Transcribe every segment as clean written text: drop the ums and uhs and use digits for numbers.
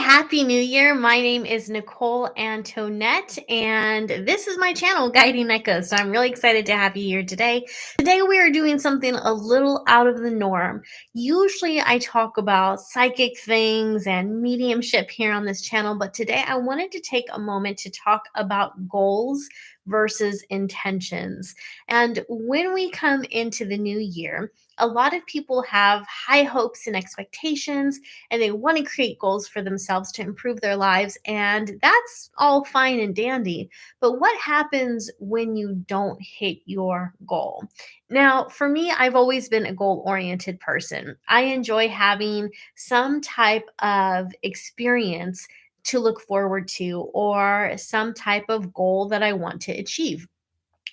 Happy New Year. My name is Nicole Antoinette, and this is my channel, Guiding Echoes. So I'm really excited to have you here today. Today, we are doing something a little out of the norm. Usually, I talk about psychic things and mediumship here on this channel, but today I wanted to take a moment to talk about goals versus intentions. And when we come into the new year, a lot of people have high hopes and expectations and they want to create goals for themselves to improve their lives. And that's all fine and dandy. But what happens when you don't hit your goal? Now, for me, I've always been a goal oriented person. I enjoy having some type of experience to look forward to or some type of goal that I want to achieve.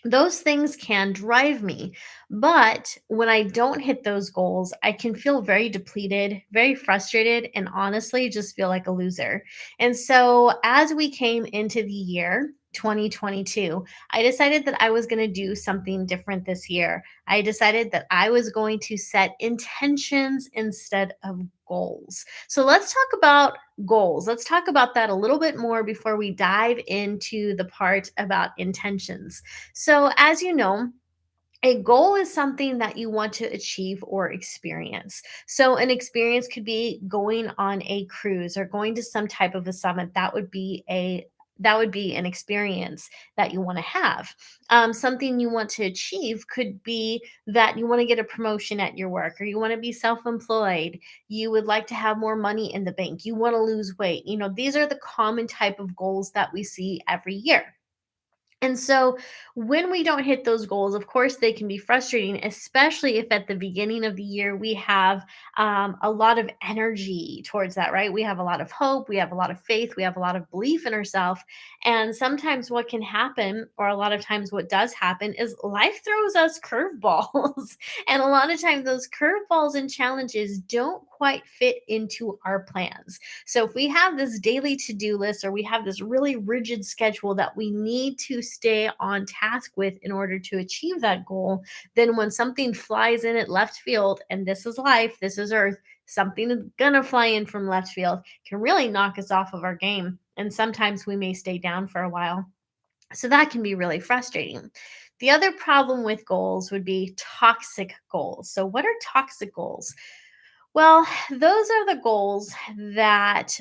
Those things can drive me. But when I don't hit those goals, I can feel very depleted, very frustrated, and honestly just feel like a loser. And so as we came into the year, 2022, I decided that I was going to do something different this year. I decided that I was going to set intentions instead of goals. So let's talk about goals. Let's talk about that a little bit more before we dive into the part about intentions. So, as you know, a goal is something that you want to achieve or experience. So, an experience could be going on a cruise or going to some type of a summit. That would be an experience that you want to have. Something you want to achieve could be that you want to get a promotion at your work, or you want to be self-employed. You would like to have more money in the bank. You want to lose weight. These are the common type of goals that we see every year. And so when we don't hit those goals, of course, they can be frustrating, especially if at the beginning of the year we have a lot of energy towards that, right? We have a lot of hope, we have a lot of faith, we have a lot of belief in ourselves. And sometimes what can happen, or a lot of times what does happen, is life throws us curveballs. And a lot of times those curveballs and challenges don't quite fit into our plans. So if we have this daily to-do list or we have this really rigid schedule that we need to stay on task with in order to achieve that goal, then when something flies in at left field, and this is life, this is earth, something is gonna fly in from left field, can really knock us off of our game. And sometimes we may stay down for a while. So that can be really frustrating. The other problem with goals would be toxic goals. So, what are toxic goals? Well, those are the goals that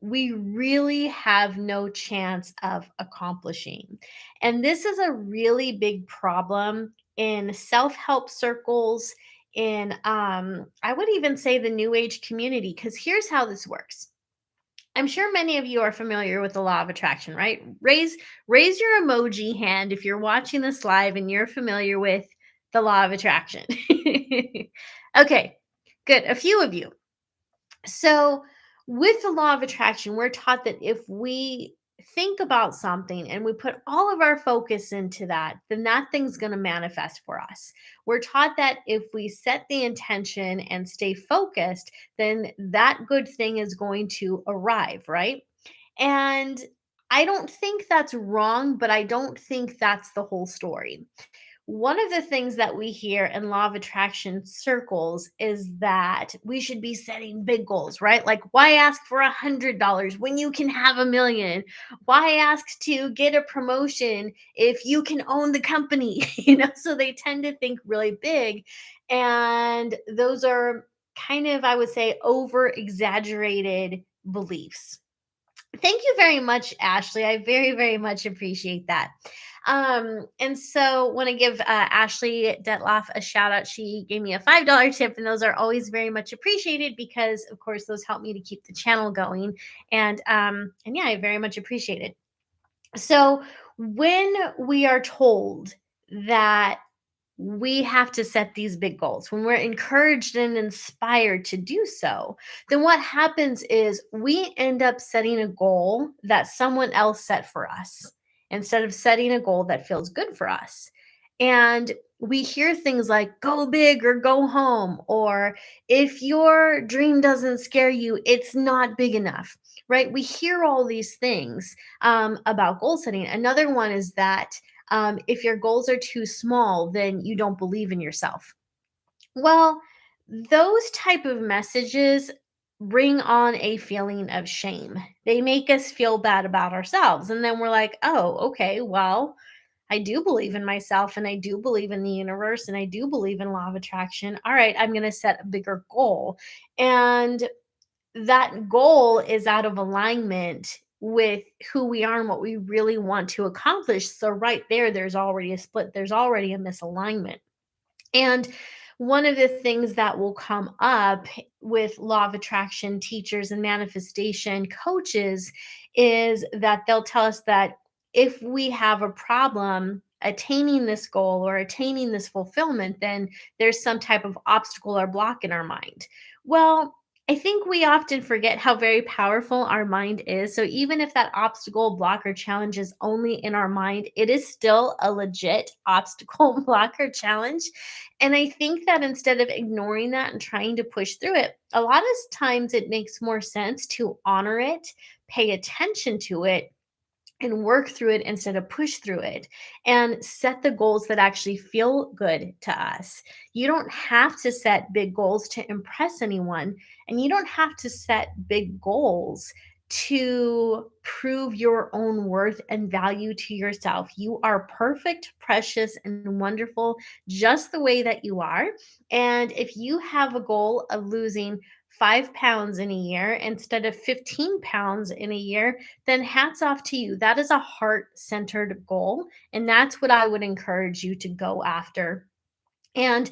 we really have no chance of accomplishing. And this is a really big problem in self-help circles, in I would even say the new age community, because here's how this works. I'm sure many of you are familiar with the law of attraction, right? Raise your emoji hand if you're watching this live and you're familiar with the law of attraction. Okay, good. A few of you. So, with the law of attraction, we're taught that if we think about something and we put all of our focus into that, then that thing's going to manifest for us. We're taught that if we set the intention and stay focused, then that good thing is going to arrive, right? And I don't think that's wrong, but I don't think that's the whole story. One of the things that we hear in law of attraction circles is that we should be setting big goals, right? Like, why ask for $100 when you can have a million? Why ask to get a promotion if you can own the company? So they tend to think really big. And those are kind of, I would say, over exaggerated beliefs. Thank you very much, Ashley. I very, very much appreciate that. And so want to give Ashley Detloff a shout out. She gave me a $5 tip, and those are always very much appreciated because, of course, those help me to keep the channel going. And yeah, I very much appreciate it. So when we are told that we have to set these big goals, when we're encouraged and inspired to do so, then what happens is we end up setting a goal that someone else set for us instead of setting a goal that feels good for us. And we hear things like go big or go home, or if your dream doesn't scare you, it's not big enough, right? We hear all these things about goal setting. Another one is that if your goals are too small, then you don't believe in yourself. Well, those type of messages bring on a feeling of shame. They make us feel bad about ourselves. And then we're like, oh, okay, well, I do believe in myself and I do believe in the universe and I do believe in law of attraction. All right, I'm going to set a bigger goal. And that goal is out of alignment with who we are and what we really want to accomplish. So right there's already a split. There's already a misalignment. And one of the things that will come up with law of attraction teachers and manifestation coaches is that they'll tell us that if we have a problem attaining this goal or attaining this fulfillment, then there's some type of obstacle or block in our mind. Well, I think we often forget how very powerful our mind is. So even if that obstacle, block, or challenge is only in our mind, it is still a legit obstacle, block, or challenge. And I think that instead of ignoring that and trying to push through it, a lot of times it makes more sense to honor it, pay attention to it, and work through it instead of push through it, and set the goals that actually feel good to us. You don't have to set big goals to impress anyone, and you don't have to set big goals to prove your own worth and value to yourself. You are perfect, precious, and wonderful just the way that you are. And if you have a goal of losing 5 pounds in a year instead of 15 pounds in a year, then hats off to you. That is a heart centered goal. And that's what I would encourage you to go after. And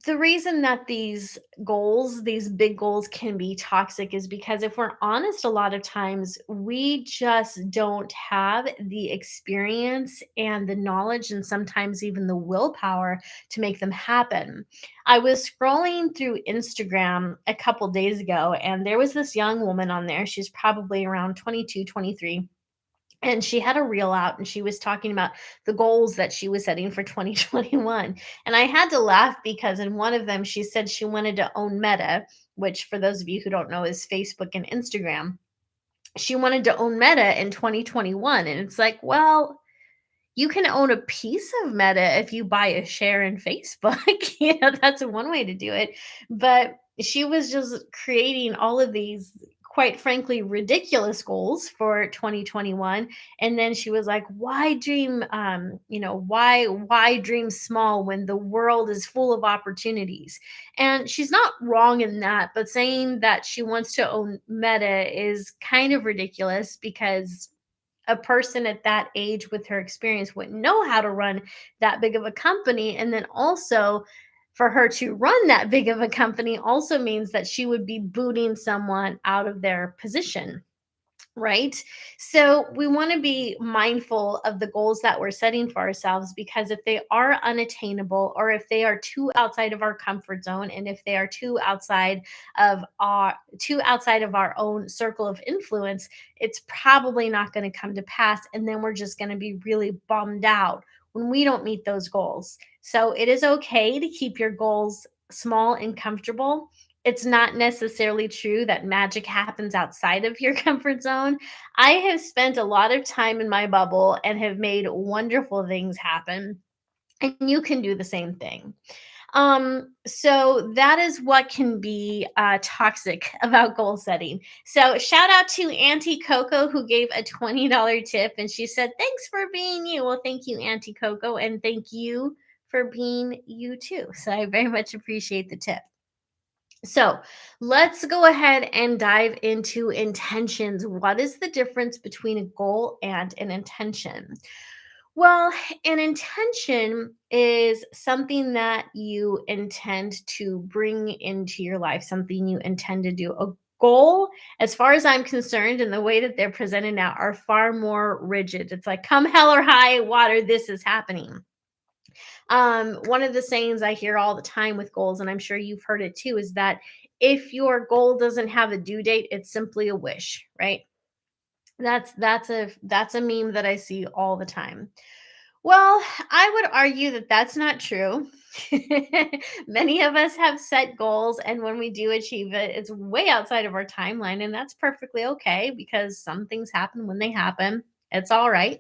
the reason that these goals, these big goals, can be toxic is because if we're honest, a lot of times we just don't have the experience and the knowledge, and sometimes even the willpower to make them happen. I was scrolling through Instagram a couple days ago, and there was this young woman on there. She's probably around 22, 23, and she had a reel out and she was talking about the goals that she was setting for 2021. And I had to laugh because in one of them, she said she wanted to own Meta, which, for those of you who don't know, is Facebook and Instagram. She wanted to own Meta in 2021. And it's like, well, you can own a piece of Meta if you buy a share in Facebook. That's one way to do it. But she was just creating all of these, quite frankly, ridiculous goals for 2021. And then she was like, why dream, why dream small when the world is full of opportunities? And she's not wrong in that, but saying that she wants to own Meta is kind of ridiculous because a person at that age with her experience wouldn't know how to run that big of a company. And then also, for her to run that big of a company also means that she would be booting someone out of their position. Right. So we want to be mindful of the goals that we're setting for ourselves, because if they are unattainable, or if they are too outside of our comfort zone, and if they are too outside of our own circle of influence, it's probably not going to come to pass. And then we're just going to be really bummed out when we don't meet those goals. So it is okay to keep your goals small and comfortable. It's not necessarily true that magic happens outside of your comfort zone. I have spent a lot of time in my bubble and have made wonderful things happen. And you can do the same thing. So that is what can be toxic about goal setting. So shout out to Auntie Coco, who gave a $20 tip, and she said, "Thanks for being you." Well, thank you, Auntie Coco, and thank you for being you too. So I very much appreciate the tip. So let's go ahead and dive into intentions. What is the difference between a goal and an intention? Well, an intention is something that you intend to bring into your life, something you intend to do. A goal, as far as I'm concerned, and the way that they're presented now, are far more rigid. It's like, come hell or high water, this is happening. One of the sayings I hear all the time with goals, and I'm sure you've heard it too, is that if your goal doesn't have a due date, it's simply a wish, right? That's a meme that I see all the time. Well, I would argue that that's not true. Many of us have set goals, and when we do achieve it, it's way outside of our timeline, and that's perfectly okay because some things happen when they happen. It's all right.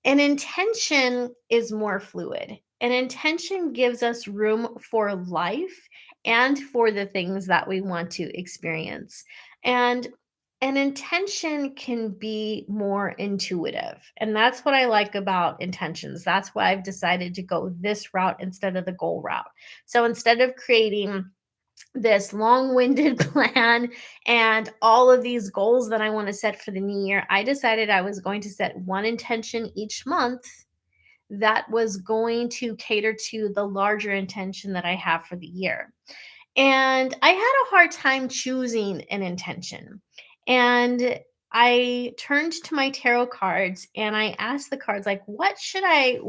An intention is more fluid. An intention gives us room for life and for the things that we want to experience. And an intention can be more intuitive. And that's what I like about intentions. That's why I've decided to go this route instead of the goal route. So instead of creating this long-winded plan and all of these goals that I want to set for the new year, I decided I was going to set one intention each month that was going to cater to the larger intention that I have for the year. And I had a hard time choosing an intention. And I turned to my tarot cards and I asked the cards, like, what should I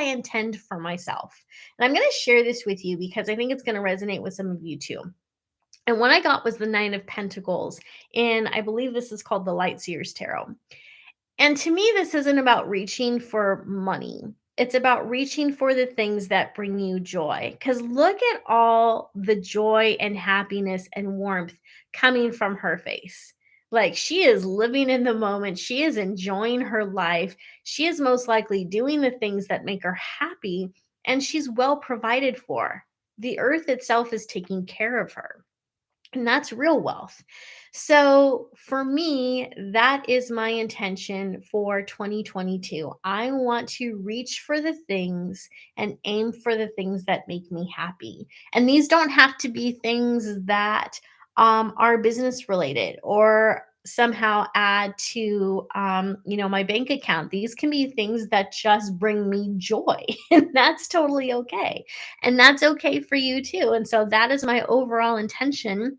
intend for myself? And I'm going to share this with you because I think it's going to resonate with some of you too. And what I got was the 9 of Pentacles, and I believe this is called the Light Seers Tarot. And to me, this isn't about reaching for money. It's about reaching for the things that bring you joy. Because look at all the joy and happiness and warmth coming from her face. Like, she is living in the moment. She is enjoying her life. She is most likely doing the things that make her happy, and she's well provided for. The earth itself is taking care of her. And that's real wealth. So for me, that is my intention for 2022. I want to reach for the things and aim for the things that make me happy. And these don't have to be things that are business related or somehow add to my bank account. These can be things that just bring me joy, and that's totally okay, and that's okay for you too. And so that is my overall intention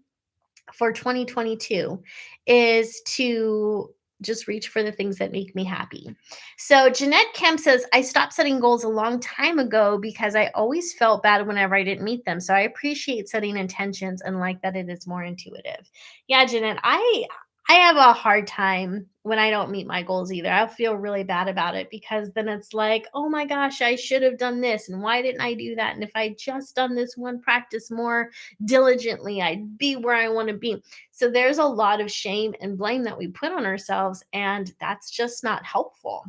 for 2022, is to just reach for the things that make me happy. So Jeanette Kemp says, I stopped setting goals a long time ago because I always felt bad whenever I didn't meet them. So I appreciate setting intentions and like that it is more intuitive. Yeah, Jeanette, I have a hard time when I don't meet my goals either. I feel really bad about it because then it's like, oh my gosh, I should have done this. And why didn't I do that? And if I just done this one practice more diligently, I'd be where I want to be. So there's a lot of shame and blame that we put on ourselves, and that's just not helpful.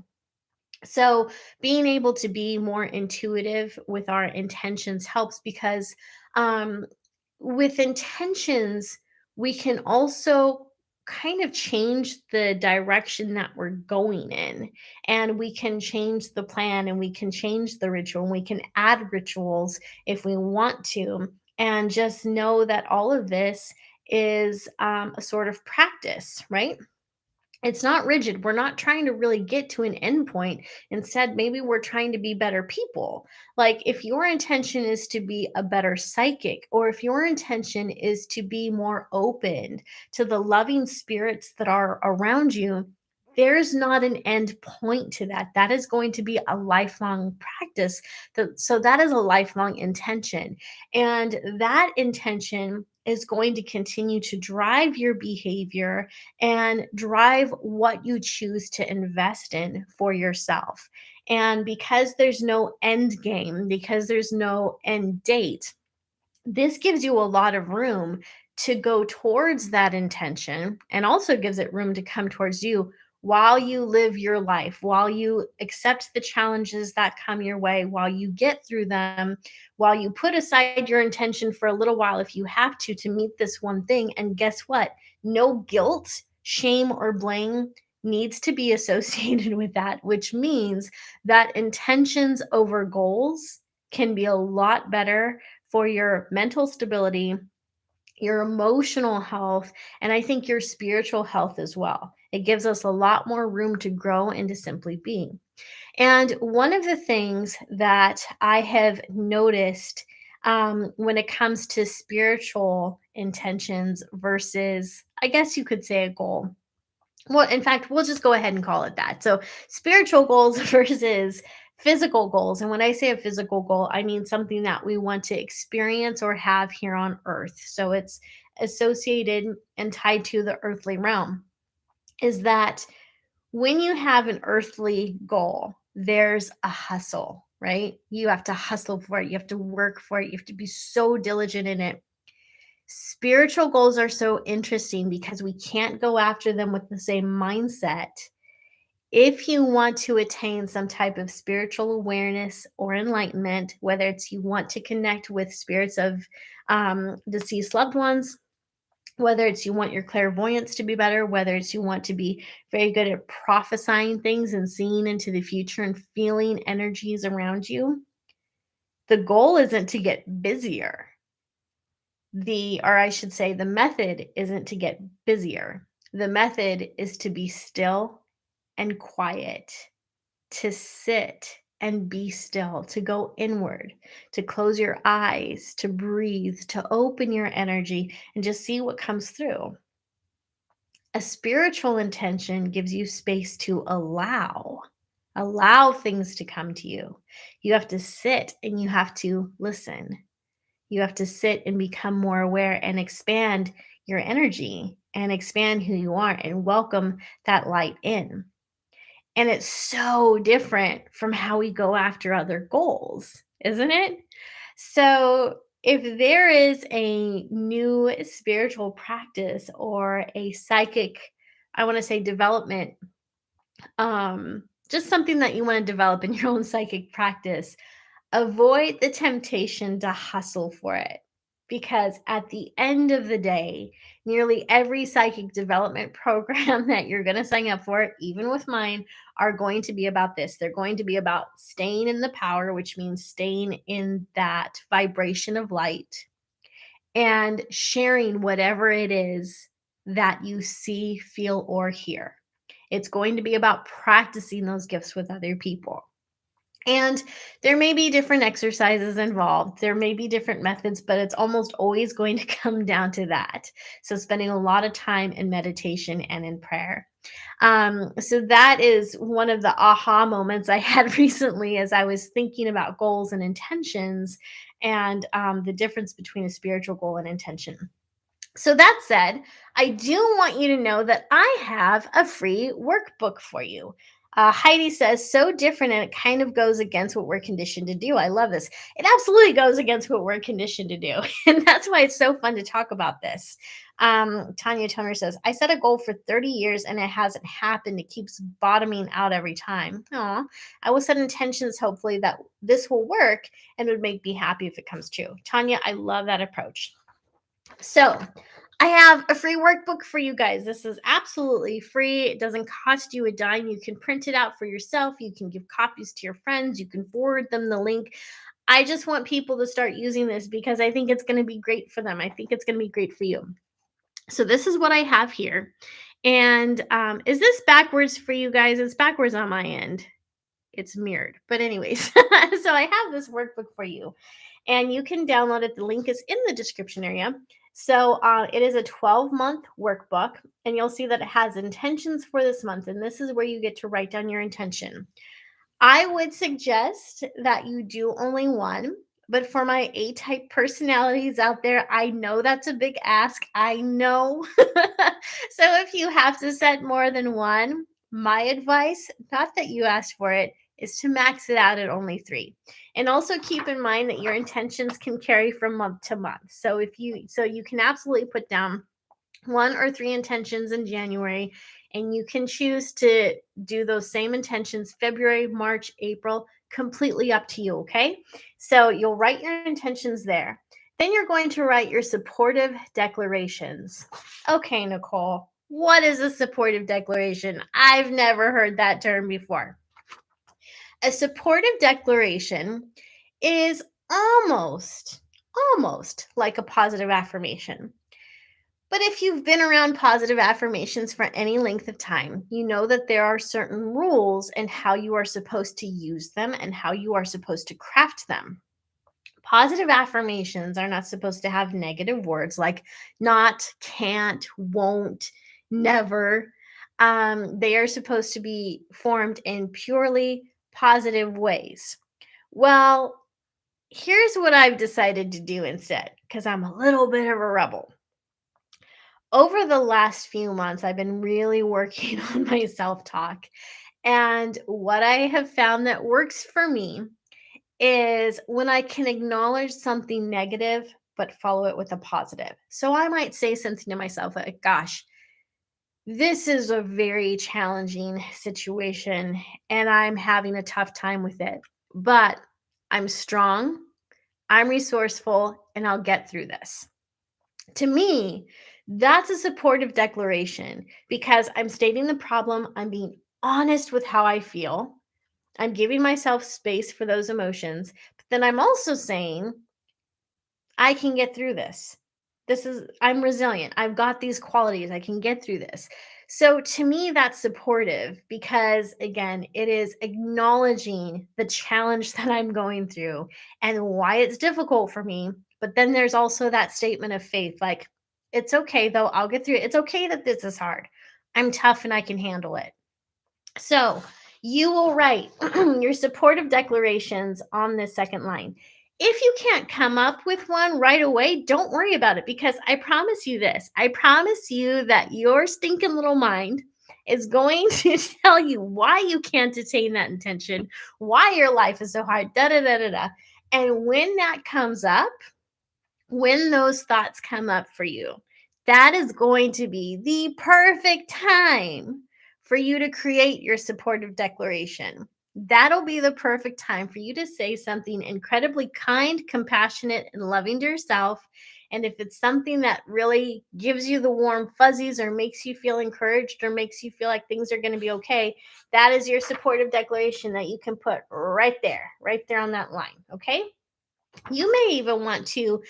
So being able to be more intuitive with our intentions helps because um, with intentions, we can also kind of change the direction that we're going in, and we can change the plan, and we can change the ritual, and we can add rituals if we want to, and just know that all of this is a sort of practice, right? It's not rigid. We're not trying to really get to an endpoint. Instead, maybe we're trying to be better people. Like, if your intention is to be a better psychic, or if your intention is to be more open to the loving spirits that are around you, there's not an end point to that. That is going to be a lifelong practice. So that is a lifelong intention. And that intention is going to continue to drive your behavior and drive what you choose to invest in for yourself. And because there's no end game, because there's no end date, this gives you a lot of room to go towards that intention, and also gives it room to come towards you while you live your life, while you accept the challenges that come your way, while you get through them, while you put aside your intention for a little while if you have to meet this one thing. And guess what? No guilt, shame, or blame needs to be associated with that, which means that intentions over goals can be a lot better for your mental stability, your emotional health, and I think your spiritual health as well. It gives us a lot more room to grow into simply being. And one of the things that I have noticed when it comes to spiritual intentions versus, I guess you could say, a goal. Well, in fact, we'll just go ahead and call it that. So, spiritual goals versus physical goals. And when I say a physical goal, I mean something that we want to experience or have here on earth. So, it's associated and tied to the earthly realm. Is that when you have an earthly goal, there's a hustle, right? You have to hustle for it, you have to work for it, you have to be so diligent in it. Spiritual goals are so interesting because we can't go after them with the same mindset If you want to attain some type of spiritual awareness or enlightenment, whether it's you want to connect with spirits of deceased loved ones, whether it's you want your clairvoyance to be better, whether it's you want to be very good at prophesying things and seeing into the future and feeling energies around you, the goal isn't to get busier. Or I should say, the method isn't to get busier. The method is to be still and quiet, to sit and be still, to go inward, to close your eyes, to breathe, to open your energy and just see what comes through. A spiritual intention gives you space to allow things to come to you. You have to sit and you have to listen. You have to sit and become more aware and expand your energy and expand who you are and welcome that light in. And it's so different from how we go after other goals, isn't it? So, if there is a new spiritual practice or a psychic, I want to say development, just something that you want to develop in your own psychic practice, avoid the temptation to hustle for it. Because at the end of the day, nearly every psychic development program that you're going to sign up for, even with mine, are going to be about this. They're going to be about staying in the power, which means staying in that vibration of light and sharing whatever it is that you see, feel, or hear. It's going to be about practicing those gifts with other people. And there may be different exercises involved. There may be different methods, but it's almost always going to come down to that. So, spending a lot of time in meditation and in prayer. So, that is one of the aha moments I had recently as I was thinking about goals and intentions and the difference between a spiritual goal and intention. So that said, I do want you to know that I have a free workbook for you. Heidi says, so different, and it kind of goes against what we're conditioned to do. I love this. It absolutely goes against what we're conditioned to do. And that's why it's so fun to talk about this. Tanya Toner says, I set a goal for 30 years and it hasn't happened. It keeps bottoming out every time. Aw, I will set intentions, hopefully, that this will work and would make me happy if it comes true. Tanya, I love that approach. So, I have a free workbook for you guys. This is absolutely free. It doesn't cost you a dime. You can print it out for yourself. You can give copies to your friends. You can forward them the link. I just want people to start using this because I think it's going to be great for them. I think it's going to be great for you. So, this is what I have here. And is this backwards for you guys? It's backwards on my end. It's mirrored. But, anyways, so I have this workbook for you and you can download it. The link is in the description area. So it is a 12-month workbook, and you'll see that it has intentions for this month, and this is where you get to write down your intention. I would suggest that you do only one, but for my A-type personalities out there, I know that's a big ask. I know. So if you have to set more than one, my advice, not that you asked for it, is to max it out at only 3. And also keep in mind that your intentions can carry from month to month. So you can absolutely put down 1 or 3 intentions in January, and you can choose to do those same intentions February, March, April, completely up to you, okay? So you'll write your intentions there. Then you're going to write your supportive declarations. Okay, Nicole, what is a supportive declaration? I've never heard that term before. A supportive declaration is almost like a positive affirmation. But if you've been around positive affirmations for any length of time, you know that there are certain rules in how you are supposed to use them and how you are supposed to craft them. Positive affirmations are not supposed to have negative words like not, can't, won't, never. They are supposed to be formed in purely positive ways. Well, here's what I've decided to do instead, because I'm a little bit of a rebel. Over the last few months, I've been really working on my self talk. And what I have found that works for me is when I can acknowledge something negative, but follow it with a positive. So I might say something to myself like, gosh, This is a very challenging situation and I'm having a tough time with it. But I'm strong, I'm resourceful, and I'll get through this. To me, that's a supportive declaration because I'm stating the problem, I'm being honest with how I feel, I'm giving myself space for those emotions, but then I'm also saying, I can get through this. I'm resilient. I've got these qualities. I can get through this. So to me, that's supportive because, again, it is acknowledging the challenge that I'm going through and why it's difficult for me. But then there's also that statement of faith like, it's okay, though. I'll get through it. It's okay that this is hard. I'm tough and I can handle it. So you will write your supportive declarations on this second line. If you can't come up with one right away, don't worry about it because I promise you this. I promise you that your stinking little mind is going to tell you why you can't attain that intention, why your life is so hard, da da da da da. And when that comes up, when those thoughts come up for you, that is going to be the perfect time for you to create your supportive declaration. That'll be the perfect time for you to say something incredibly kind, compassionate, and loving to yourself. And if it's something that really gives you the warm fuzzies or makes you feel encouraged or makes you feel like things are going to be okay, that is your supportive declaration that you can put right there on that line. Okay. You may even want to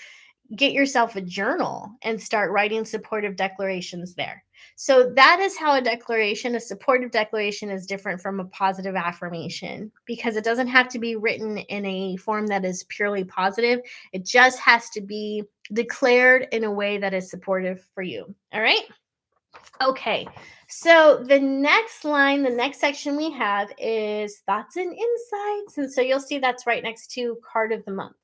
get yourself a journal and start writing supportive declarations there. So that is how a supportive declaration is different from a positive affirmation because it doesn't have to be written in a form that is purely positive. It just has to be declared in a way that is supportive for you. All right? Okay. So the next line, the next section we have is thoughts and insights. And so you'll see that's right next to card of the month.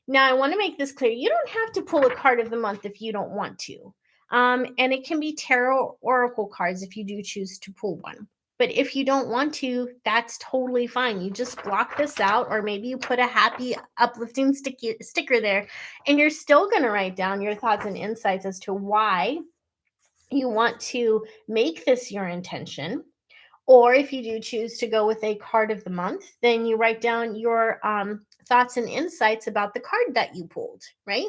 Now, I want to make this clear. You don't have to pull a card of the month if you don't want to. And it can be tarot oracle cards if you do choose to pull one. But if you don't want to, that's totally fine. You just block this out, or maybe you put a happy, uplifting sticker there, and you're still going to write down your thoughts and insights as to why you want to make this your intention. Or if you do choose to go with a card of the month, then you write down your thoughts and insights about the card that you pulled, right?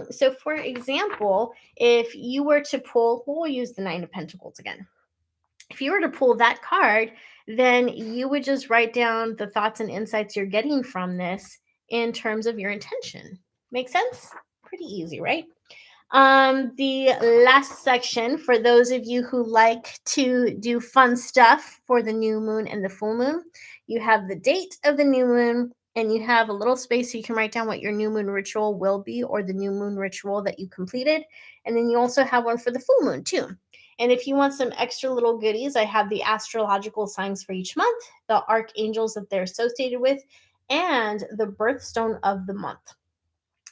So, for example, if you were to pull, we'll use the Nine of Pentacles again. If you were to pull that card, then you would just write down the thoughts and insights you're getting from this in terms of your intention. Make sense? Pretty easy, right? The last section for those of you who like to do fun stuff for the new moon and the full moon, you have the date of the new moon and you have a little space so you can write down what your new moon ritual will be or the new moon ritual that you completed. And then you also have one for the full moon too. And if you want some extra little goodies, I have the astrological signs for each month, the archangels that they're associated with, and the birthstone of the month.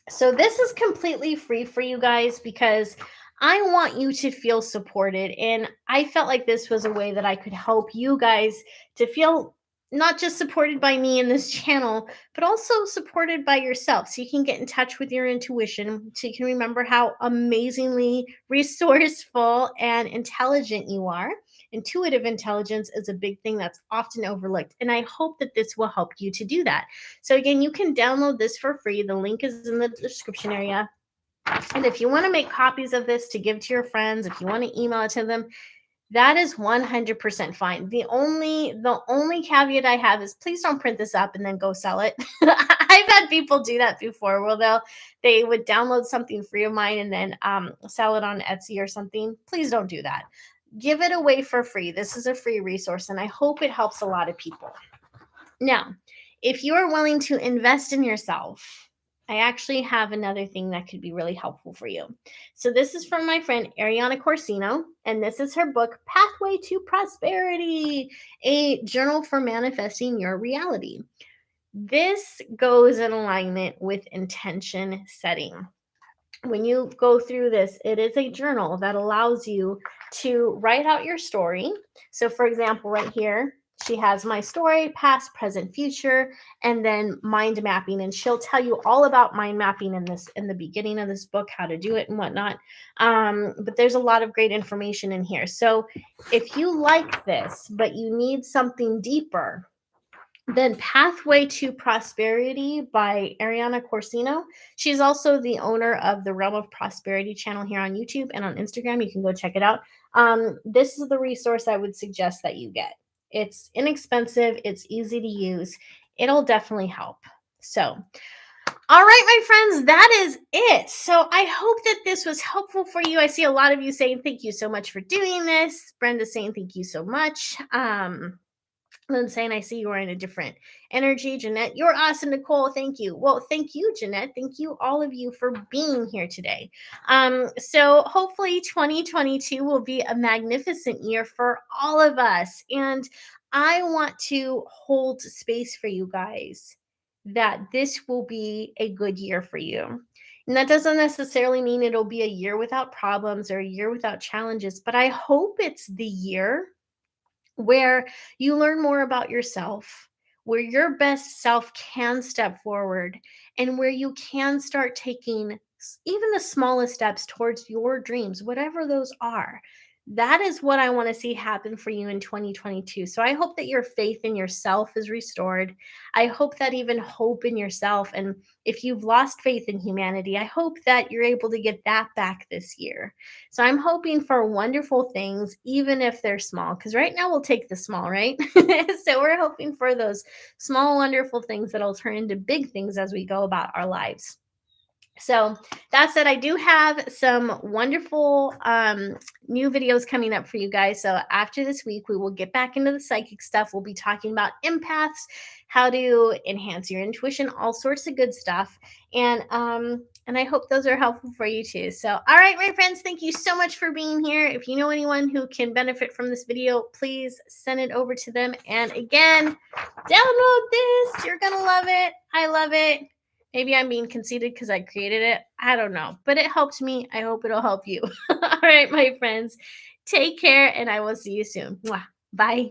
So this is completely free for you guys because I want you to feel supported. And I felt like this was a way that I could help you guys to feel not just supported by me in this channel, but also supported by yourself. So you can get in touch with your intuition, so you can remember how amazingly resourceful and intelligent you are. Intuitive intelligence is a big thing that's often overlooked. And I hope that this will help you to do that. So again, you can download this for free. The link is in the description area. And if you want to make copies of this to give to your friends, if you want to email it to them, that is 100% fine. The only caveat I have is please don't print this up and then go sell it. I've had people do that before where they would download something free of mine and then sell it on Etsy or something. Please don't do that. Give it away for free. This is a free resource and I hope it helps a lot of people. Now, if you are willing to invest in yourself, I actually have another thing that could be really helpful for you. So, this is from my friend Ariana Corsino, and this is her book, Pathway to Prosperity, a journal for manifesting your reality. This goes in alignment with intention setting. When you go through this, it is a journal that allows you to write out your story. So, for example, right here, She has my story, past, present, future, and then mind mapping. And she'll tell you all about mind mapping in the beginning of this book, how to do it and whatnot. But there's a lot of great information in here. So if you like this, but you need something deeper, then Pathway to Prosperity by Ariana Corsino. She's also the owner of the Realm of Prosperity channel here on YouTube and on Instagram. You can go check it out. This is the resource I would suggest that you get. It's inexpensive, it's easy to use, it'll definitely help. So, all right, my friends, that is it. So I hope that this was helpful for you. I see a lot of you saying thank you so much for doing this. Brenda saying thank you so much. Then saying, I see you are in a different energy. Jeanette, you're awesome, Nicole. Thank you. Well, thank you, Jeanette. Thank you, all of you, for being here today. So hopefully 2022 will be a magnificent year for all of us. And I want to hold space for you guys that this will be a good year for you. And that doesn't necessarily mean it'll be a year without problems or a year without challenges, but I hope it's the year where you learn more about yourself, where your best self can step forward, and where you can start taking even the smallest steps towards your dreams, whatever those are. That is what I want to see happen for you in 2022. So I hope that your faith in yourself is restored. I hope that even hope in yourself, and if you've lost faith in humanity, I hope that you're able to get that back this year. So I'm hoping for wonderful things, even if they're small, because right now we'll take the small, right? So we're hoping for those small, wonderful things that'll turn into big things as we go about our lives. So that said, I do have some wonderful new videos coming up for you guys. So after this week, we will get back into the psychic stuff. We'll be talking about empaths, how to enhance your intuition, all sorts of good stuff. And I hope those are helpful for you too. So, all right, my friends, thank you so much for being here. If you know anyone who can benefit from this video, please send it over to them. And again, download this. You're gonna love it. I love it. Maybe I'm being conceited because I created it. I don't know, but it helps me. I hope it'll help you. All right, my friends, take care, and I will see you soon. Mwah. Bye.